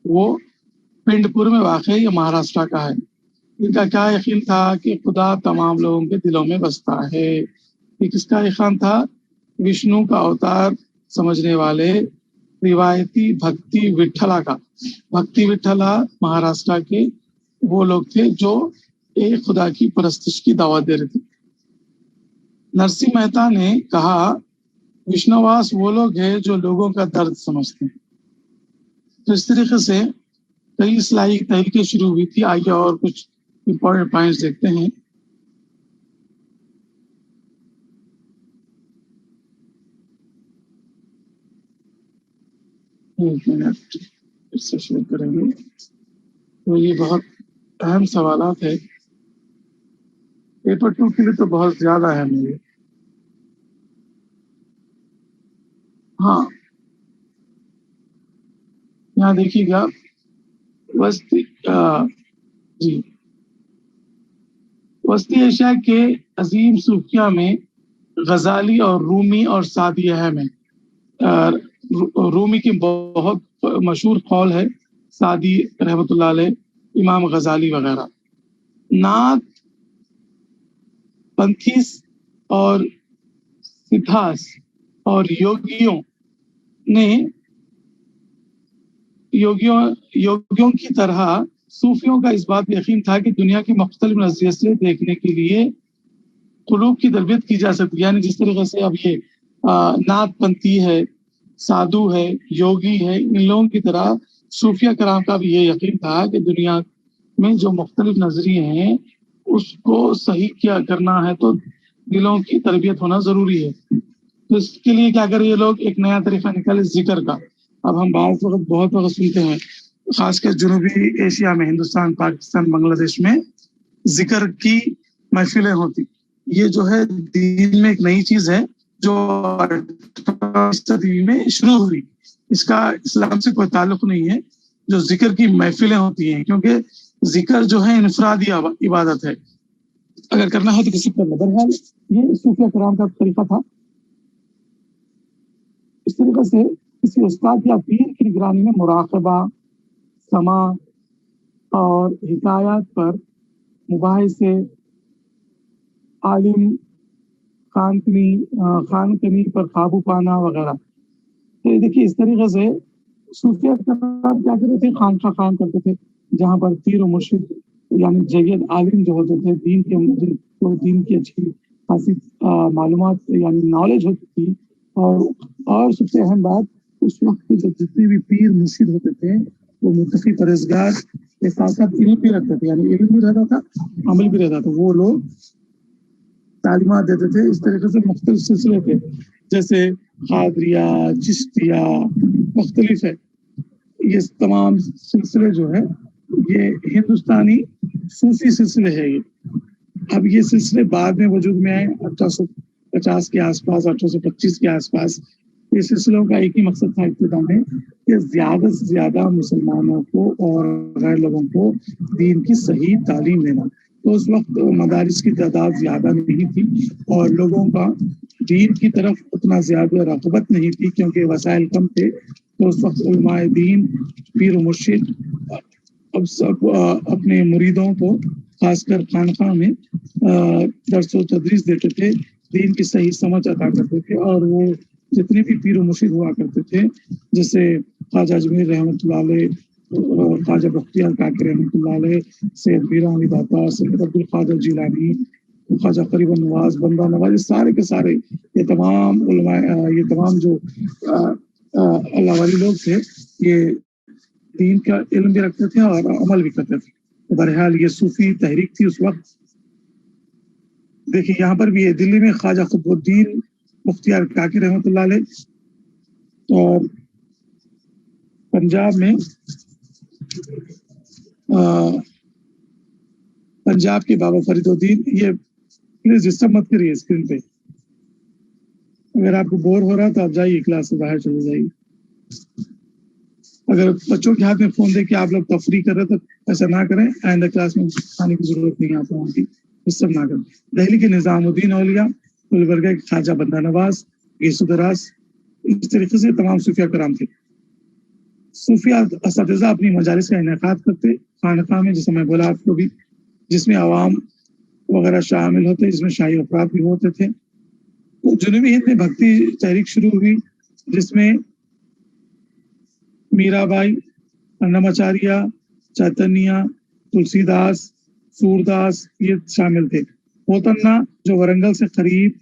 वो पिंडपुर में वाक़ है, ये महाराष्ट्र का है। इनका क्या यकीन था कि खुदा तमाम लोगों के दिलों में बसता है। ये किसका यकीन था? विष्णु का अवतार समझने वाले रिवायती भक्ति विठला का। भक्ति विठला महाराष्ट्र के वो लोग थे जो एक खुदा की परस्तिश की दावत दे रहे थे। नरसिंह मेहता ने कहा विष्णुवास वो लोग हैं जो लोगों का दर्द समझते हैं। तो इस तरीके से कई इस्लाही तहरीकें शुरू हुई थी। आइए और कुछ इंपॉर्टेंट पॉइंट्स देखते हैं। एक मिनट फिर से शेयर करेंगे। तो ये बहुत अहम सवालात है, पेपर 2 के लिए तो बहुत ज्यादा अहम है ये। हाँ, यहाँ देखिएगा वस्ती जी, वस्ती एशिया के अजीम सूफिया में गजाली और रूमी और सादी अहम है। रूमी की बहुत मशहूर कौल है, सादी रहमतुल्लाह अलैह, इमाम गजाली वगैरह। नाथ पंथीस और सिद्धास और ने योगियों की तरह सूफियों का इस बात पर यकीन था कि दुनिया की मुख्तलिफ नजरिए से देखने के लिए कुलूब की तरबियत की जा सकती है। यानी जिस तरीके से अब ये नाथपंथी है, साधु है, योगी है, इन लोगों की तरह सूफिया कराम का भी ये यकीन था कि दुनिया में जो मुख्तलिफ नजरिए हैं उसको सही क्या करना है तो दिलों की तरबियत होना जरूरी है। तो इसके लिए क्या करें ये लोग, एक नया तरीका निकाले जिक्र का। अब हम बहुत वक्त सुनते हैं, खासकर जनूबी एशिया में, हिंदुस्तान, पाकिस्तान, बांग्लादेश में जिक्र की महफिलें होती। ये जो है दीन में एक नई चीज है जो 18वीं सदी में शुरू हुई। इसका इस्लाम से कोई ताल्लुक नहीं है। जो जिक्र की महफिलें होती हैं, क्योंकि जिक्र जो है इनफरादी इबादत है, अगर करना हो तो किसी पर। बहरहाल ये सूफिया कराम का तरीका था। इस तरीके से किसी उस्ताद या पीर की निगरानी में मुराकबा, समा और हिकायत पर मुबाहिसे, आलिम खानकनी पर काबू पाना वगैरह। तो देखिए इस तरीके से सूफिया कराम क्या करते थे, खान करते थे, जहाँ पर पीर और मुर्शिद यानी जगत आलिम जो होते थे, दीन की अच्छी खासी मालूमात यानी नॉलेज होती थी। और सबसे अहम बात, उस वक्त के जो जितने भी पीर मुर्शिद होते थे वो मुत्तकी परहेजगार के साथ साथ इल्म भी रखते थे, यानी इल्म भी रहता था, अमल भी रहता था। वो लोग तालीमात देते थे। इस तरीके से मुख्तलिफ सिलसिले थे, जैसे कादरिया, चिश्तिया, मुख्तलिफ है। ये तमाम सिलसिले जो है ये हिंदुस्तानी सूफी सिलसिले है। ये अब ये सिलसिले बाद में वजूद में आए 1850 के आसपास, 1825 के आसपास। ये सिलसिलों का एक ही मकसद था इब्तिदा में कि ज्यादा से ज्यादा मुसलमानों को और गैर लोगों को दीन की सही तालीम देना। तो उस वक्त मदारिस की तादाद ज्यादा नहीं थी और लोगों का दीन की तरफ उतना ज्यादा रग़बत नहीं थी, क्योंकि वसाइल कम थे। तो उस वक्त उलमाए दीन, पीर मुर्शिद अब सब अपने मुरीदों को खासकर खानका में दर्स व तदरीस देते थे, दीन की सही समझ अता करते थे। और वो जितने भी पीर मुर्शिद हुआ करते थे, जैसे ख्वाजा अजमेर रहमतुल्लाह अलैह, ख्वाजा बख्तियार काकी रहमतुल्लाह अलैह, सैयद मीर अहमद अता, सैयद अब्दुल कादिर जिलानी, ख्वाजा फरीद नवाज, बंदा नवाज, ये सारे के सारे ये तमाम उलमा, ये तमाम जो अल्लाह वाली लोग थे, ये दीन का इल्म भी रखते थे और अमल भी करते थे। तो बहरहाल ये सूफी तहरीक थी उस वक्त। देखिए यहाँ पर भी है, दिल्ली में ख्वाजा कुतुबुद्दीन मुख्तियार काकी रहमतुल्लाह अलैह, और पंजाब में पंजाब के बाबा फरीदुद्दीन। ये प्लीज डिस्टर्ब मत करिए स्क्रीन पे। अगर आपको बोर हो रहा है तो आप जाइए, क्लास से बाहर चले जाइए। अगर बच्चों के हाथ में फोन दे के आप लोग तफरी कर रहे तो ऐसा ना करें। आइंदा क्लास में आने की जरूरत नहीं है आप लोगों की, डिस्टर्ब ना करें। दिल्ली के निजामुद्दीन औलिया, गुलबर्गा के ख्वाजा बंदा नवाज, गीसुदराज, इस तरीके से तमाम सूफिया कराम थे। सूफिया असातिज़ा अपनी मजालिस का इनेकाद करते खानका में, जैसे मैं बोला आपको भी, जिसमें अवाम वगैरह शामिल होते, जिसमें शाही अफराद भी होते थे। तो जनूबी हिंद में भक्ति तहरीक शुरू हुई, जिसमें मीराबाई, अन्नमाचार्य, चैतन्य, तुलसीदास, सूरदास ये शामिल थे। पोतन्ना जो वरंगल से करीब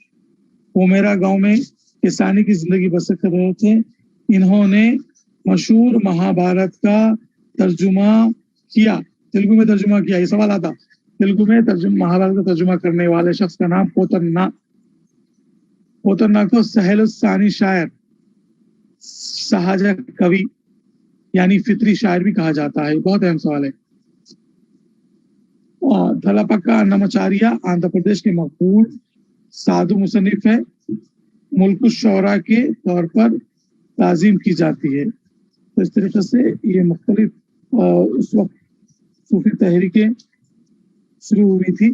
होमेरा गांव में किसानी की जिंदगी बसर कर रहे थे, इन्होंने मशहूर महाभारत का तर्जुमा किया, तेलुगु में तर्जुमा किया। ये सवाल आता, तेलुगु में महाभारत का तर्जुमा करने वाले शख्स का नाम पोतन्ना। पोतन्ना को सहलुस्सानी शायर, सहाजा कवि यानी फितरी शायर भी कहा जाता है। बहुत अहम सवाल है। थलापक्का अन्नमाचार्य आंध्र प्रदेश के मकबूल साधु मुसन्निफ है, मुल्कुश शौरा के तौर पर ताजीम की जाती है। तो इस तरीके से ये मुख्तलिफ उस वक्त सूफी तहरीकें शुरू हुई थी।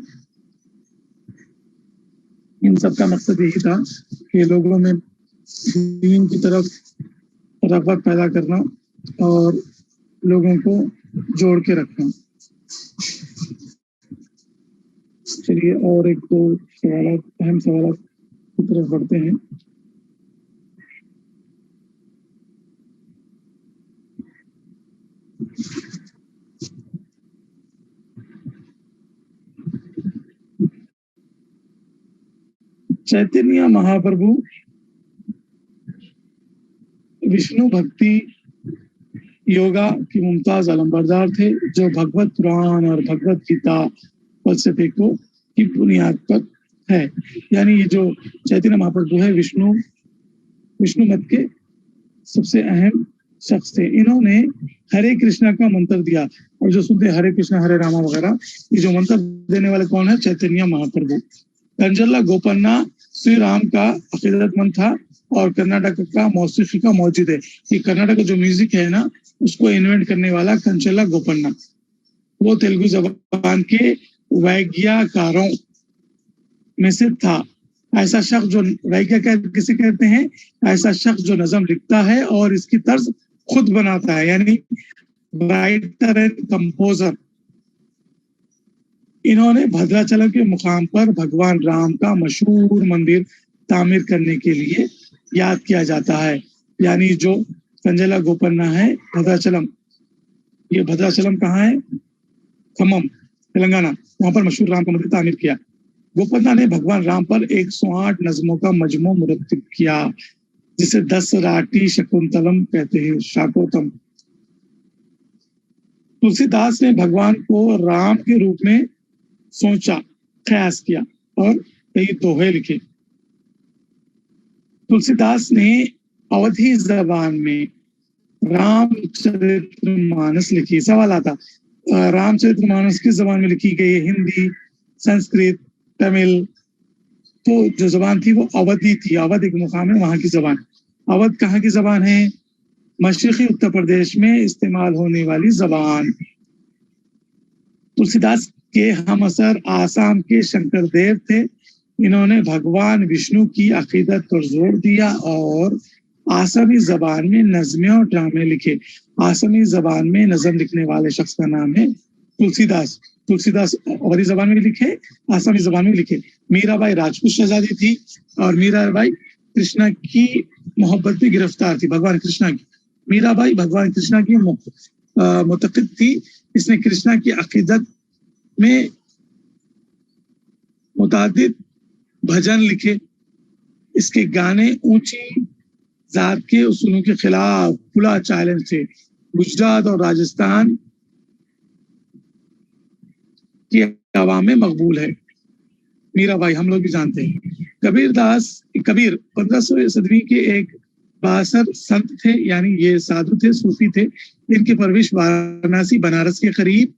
इन सब का मकसद यही था कि लोगों में दीन की तरफ रग़बत पैदा करना और लोगों को जोड़ के रखना। चलिए और एक दो सवाल, अहम सवाल की तरफ बढ़ते हैं। चैतन्य महाप्रभु विष्णु भक्ति योगा की मुमताज अलंबरदार थे, जो भगवत पुराण और भगवत गीता फलसफे को की बुनियाद पर है। यानी ये जो चैतन्य महाप्रभु है विष्णु मत के सबसे अहम शख्स थे। इन्होंने हरे कृष्णा का मंत्र दिया, और जो सुनते हरे कृष्णा हरे रामा वगैरह, ये जो मंत्र देने वाले कौन है? चैतन्य महाप्रभु। कंजला गोपन्ना श्री राम का अकीदतमंद था और कर्नाटक का मौसीकी का मौजूद है। ये कर्नाटक का जो म्यूजिक है ना, उसको इन्वेंट करने वाला कंचला गोपन्ना, वो तेलुगु जबान के वैज्ञाकारों में से था। ऐसा शख्स जो वैज्ञा किसे कहते हैं? ऐसा शख्स जो नज़म लिखता है और इसकी तर्ज खुद बनाता है, यानी राइटर एंड कंपोजर। इन्होंने भद्राचलम के मुकाम पर भगवान राम का मशहूर मंदिर तामीर करने के लिए याद किया जाता है। यानी जो कंजला गोपन्ना है भद्राचलम, ये भद्राचलम कहाँ है? खम्मम, तेलंगाना। वहां पर मशहूर राम का मंदिर तामीर किया। गोपन्ना ने भगवान राम पर 108 नज़मों का मजमू मुरत्तिब किया, जिसे 10 राटी शकुंतलम कहते हैं, शाकोतम। तुलसीदास ने भगवान को राम के रूप में सोचा, ख्यास किया और कई दोहे लिखे। तुलसीदास ने अवधी जबान में रामचरितमानस लिखी। सवाल आता, रामचरितमानस किस जबान में लिखी गई? हिंदी, संस्कृत, तमिल। तो जो जबान थी वो अवधी थी। अवध एक मुकाम है, वहां की जबान। अवध कहाँ की जबान है? मशरिकी उत्तर प्रदेश में इस्तेमाल होने वाली जबान। तुलसीदास के हम असर आसाम के शंकर देव थे। इन्होंने भगवान विष्णु की अकीदत पर जोर दिया और आसामी जबान में नज़में और ड्रामे लिखे। आसामी जबान में नज़म लिखने वाले शख्स का नाम है तुलसीदास। तुलसीदास अवधी जबान में लिखे, आसामी जबान में लिखे। मीराबाई राजपूत शहजादी थी और मीराबाई कृष्णा की मोहब्बत में गिरफ्तार थी, भगवान कृष्णा की। मीराबाई भगवान कृष्णा की मुतक़िद थी। इसने कृष्णा की अकीदत में मुतादिद भजन लिखे। इसके गाने ऊंची जात के उसूलों के खिलाफ खुला चैलेंज थे। गुजरात और राजस्थान की आवाम में मकबूल है। मीराबाई हम लोग भी जानते हैं। कबीर 1500 सदी के एक बासर संत थे, यानी ये साधु थे, सूफी थे। इनकी परवरिश वाराणसी बनारस के करीब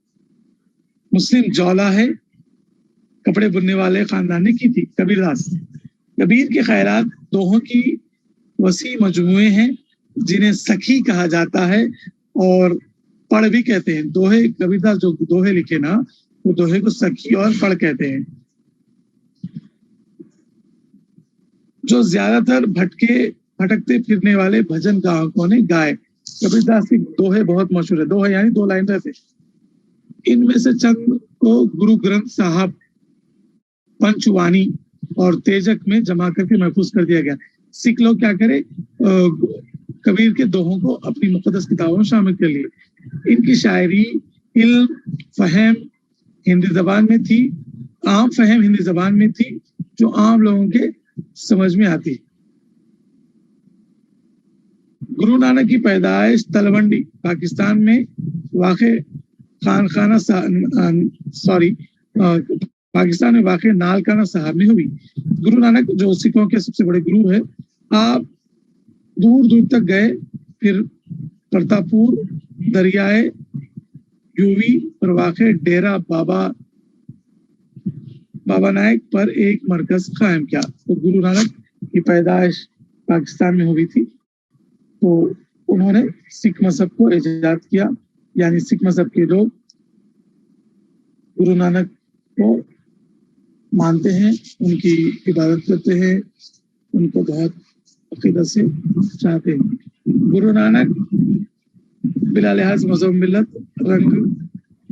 मुस्लिम जौला है, कपड़े बुनने वाले खानदान ने की थी। कबीरदास। कबीर के ख्यालात दोहों की वसी मजमुए हैं, जिन्हें सखी कहा जाता है और पढ़ भी कहते हैं। दोहे, कबीरदास जो दोहे लिखे ना, वो दोहे को सखी और पढ़ कहते हैं। जो ज्यादातर भटकते फिरने वाले भजन गायकों ने गाए। कबीरदास के दोहे बहुत मशहूर है। दोहे यानी 2 लाइन रहते। इनमें से चंद को गुरु ग्रंथ साहब, पंचवानी और तेजक में जमा करके महफूज कर दिया गया। सिख लोग क्या करे, कबीर के दोहों को अपनी मुक़द्दस किताबों में शामिल कर लिए। इनकी शायरी इल्म फहम हिंदी जबान में थी, आम फहम हिंदी जबान में थी, जो आम लोगों के समझ में आती। गुरु नानक की पैदाइश तलवंडी पाकिस्तान में वाक़े पाकिस्तान में वाक़े नालकाना साहब में हुई। गुरु नानक जो सिखों के सबसे बड़े गुरु है, आप दूर दूर तक गए, फिर करतारपुर, दरियाए यूवी पर वाक़े डेरा बाबा नायक पर एक मरकज कायम किया। तो गुरु नानक की पैदाइश पाकिस्तान में हुई थी, तो उन्होंने सिख मजहब को इजाद किया, यानी सिख मजहब के लोग गुरु नानक को मानते हैं, उनकी इबादत करते हैं, उनको बहुत अकीदत से चाहते हैं। गुरु नानक बिला लिहाज मजहब, मिलत, रंग,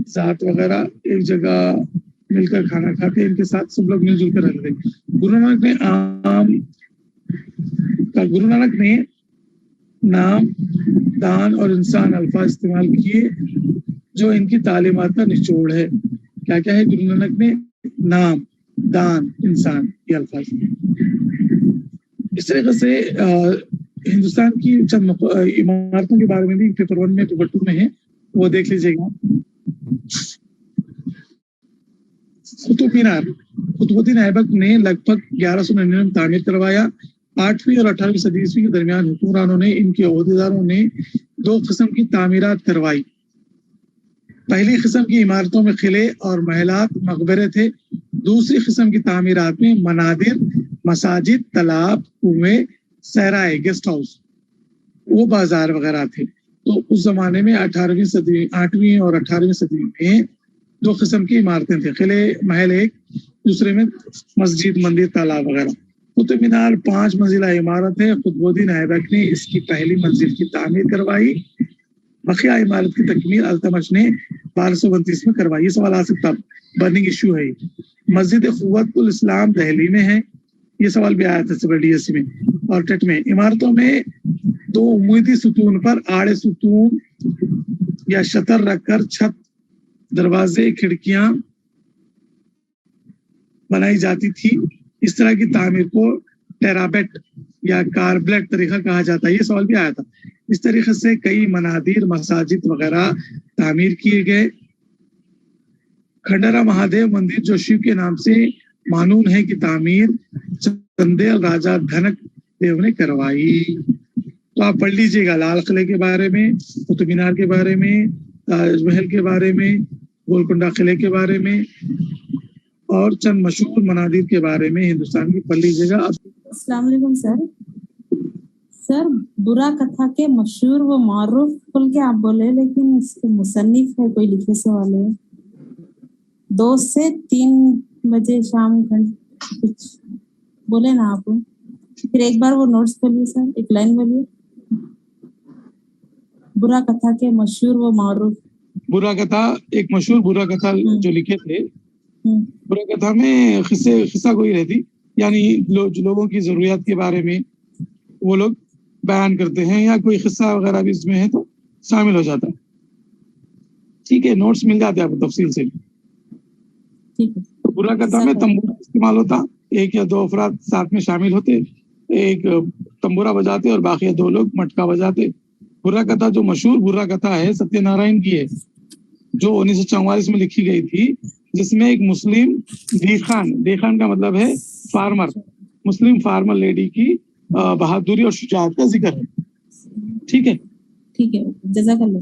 जात वगैरह एक जगह मिलकर खाना खाते हैं, इनके साथ सब लोग मिलजुल कर रहते थे। गुरु नानक ने नाम, दान और इंसान अल्फाज इस्तेमाल किए जो इनकी तालीमात का निचोड़ है। क्या क्या है गुरु नानक ने? नाम, दान, इंसान, ये अल्फाज। इस तरीके से हिंदुस्तान की चंद इमारतों के बारे में भी पेपर 1 में, पेपर 2 में है, वो देख लीजिएगा। कुतुब मीनार कुतुबुद्दीन ऐबक ने लगभग 1199 में तामीर करवाया। 8वीं और 18वीं सदी ईस्वी के दरमियान हुक्मरानों ने, इनके ओहदेदारों ने 2 किस्म की तामीरात करवाई। पहली किस्म की इमारतों में किले और महलात, मकबरे थे। दूसरी किस्म की तामीरात में मनादिर, मसाजिद, तालाब, कुएं, सहराए, गेस्ट हाउस, वो बाजार वगैरह थे। तो उस जमाने में 8वीं और 18वीं सदी में 2 किस्म की इमारतें थी, किले, महल एक, दूसरे में मस्जिद, मंदिर, तालाब वगैरह। कुतुब मीनार 5 मंजिला इमारत है। कुतुबुद्दीन ऐबक ने इसकी पहली मंजिल की तामीर करवाई। बकिया इमारत की तकमील अल्तमश ने 1229 में करवाई। ये सवाल आ सकता, बर्निंग इशू है। मस्जिद क़ुव्वतुल इस्लाम दिल्ली में है, ये सवाल भी आया था CBSE में और टेट में। इमारतों में 2 उम्मीदी सुतून पर आड़े सुतून या शतर रखकर छत, दरवाजे, खिड़कियां बनाई जाती थी। इस तरह की तामीर को टेराबेट या कार्बलेट तरीका कहा जाता है। ये सवाल भी आया था। इस तरीके से कई मनादिर, मसाजिद वगैरह तामीर किए गए। खंडारा महादेव मंदिर, जो शिव के नाम से मानून है, की तामीर चंदेल राजा धनक देव ने करवाई। तो आप पढ़ लीजिएगा लाल किले के बारे में, कुतुब मीनार के बारे में, ताजमहल के बारे में, गोलकुंडा किले के बारे में और चंद मशहूर मनादिर के बारे में हिंदुस्तान की पढ़ लीजिएगा। अस्सलाम वालेकुम सर, बुरा कथा के मशहूर व मारूफ बोल के आप बोले, लेकिन इसके मुसन्निफ है कोई लिखे से वाले 2 से 3 बजे शाम कुछ बोले ना आप। फिर एक बार वो नोट्स बोलिए सर, एक लाइन बोलिए। बुरा कथा के मशहूर व मारूफ। बुरा कथा, एक मशहूर बुरा कथा जो लिखे थे, बुरा कथा में किस्सा कोई रहती, यानी लोगों की जरूरियात के बारे में वो लोग बयान करते हैं, या कोई किस्सा वगैरह भी इसमें है तो शामिल हो जाता है। ठीक है, नोट्स मिल जाते हैं आपको तफसील से। तो बुरा कथा में तंबूरा इस्तेमाल होता, 1 या 2 अफराद साथ में शामिल होते, एक तंबूरा बजाते और बाकी 2 लोग मटका बजाते। बुरा कथा जो मशहूर बुरा कथा है सत्यनारायण की है, जो 1944 में लिखी गई थी, जिसमें एक मुस्लिम देखान का मतलब है फार्मर, मुस्लिम फार्मर लेडी की बहादुरी और शुजाअत का जिक्र है। ठीक है, जज़ाकल्लाह।